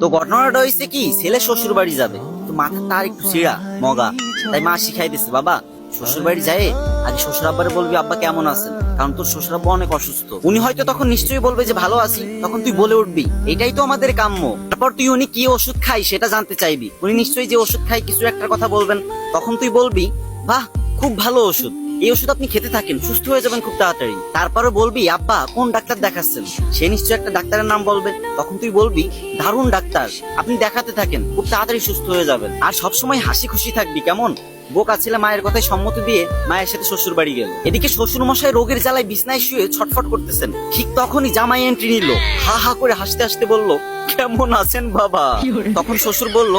তো ঘটনাটা হয়েছে কি, ছেলে শ্বশুর বাড়ি যাবে, তো মাথা তার একটু ছিড়া মগা, তাই মা শিখাই দিচ্ছে, বাবা শ্বশুর বাড়ি যায় আগে শ্বশুর আব্বারে বলবি আব্বা কেমন আছেন, কারণ তোর শ্বশুর আব্বা অনেক অসুস্থ। উনি হয়তো তখন নিশ্চয়ই বলবে যে ভালো আছি, তখন তুই বলে উঠবি এটাই তো আমাদের কাম্য। তারপর তুই উনি কি ওষুধ খাই সেটা জানতে চাইবি, উনি নিশ্চয়ই যে ওষুধ খাই কিছু একটা কথা বলবেন, তখন তুই বলবি বাহ খুব ভালো ওষুধ, এই ওষুধ আপনি খেতে থাকেন সুস্থ হয়ে যাবেন খুব তাড়াতাড়ি। তারপরে বলবি আব্বা কোন ডাক্তার দেখাচ্ছেন, সে নিশ্চয়ই একটা ডাক্তারের নাম বলবে, তখন তুই বলবি দারুণ ডাক্তার, আপনি দেখাতে থাকেন খুব তাড়াতাড়ি সুস্থ হয়ে যাবেন। আর সবসময় হাসি খুশি থাকবি কেমন। বোকা ছেলে মায়ের কথায় সম্মতি দিয়ে মায়ের সাথে শ্বশুর বাড়ি গেল। এদিকে শ্বশুর মশাই রোগের জ্বালায় বিছনায় শুয়ে ছটফট করতেছেন, ঠিক তখনই জামাই এন্ট্রি নিল, হা হা করে হাসতে হাসতে বলল কেমন আছেন বাবা। তখন শ্বশুর বলল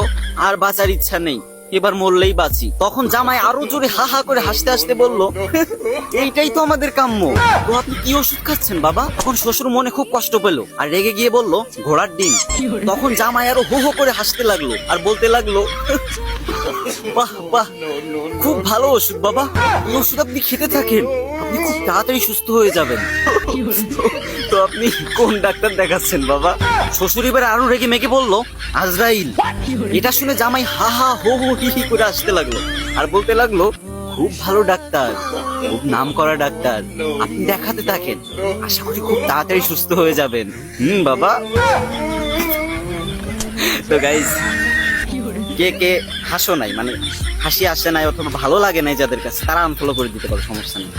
আর বাঁচার ইচ্ছা নেই, এবার মরলেই বাঁচি। তখন জামাই আরো জোরে হা হা করে হাসতে হাসতে বলল এইটাই তো আমাদের কাম্য, তো আপনি কি ওষুধ খাচ্ছেন বাবা। তখন শ্বশুর মনে খুব কষ্ট পেল আর রেগে গিয়ে বলল ঘোড়ার ডিম। তখন জামাই আরো হো হো করে হাসতে লাগলো আর বলতে লাগলো বাহ বাহ খুব ভালো ওষুধ বাবা, এই ওষুধ আপনি খেতে থাকেন, আপনি খুব তাড়াতাড়ি সুস্থ হয়ে যাবেন। তো আপনি কোন ডাক্তার দেখাচ্ছেন বাবা। শ্বশুর এবার আরো রেগে মেগে বলল আজরাইল। এটা শুনে জামাই হা হা হো হো হি হি করে আসতে লাগলো আর বলতে লাগলো খুব ভালো ডাক্তার, খুব নাম করা ডাক্তার, আপনি দেখাতে থাকেন, আশা করি খুব তাড়াতাড়ি সুস্থ হয়ে যাবেন। বাবা। তো গাইস, কে কে হাসো নাই, মানে হাসি আসে নাই অথবা ভালো লাগে নাই যাদের কাছে, তারা আনফলো করে দিতে পারো, সমস্যা নেই।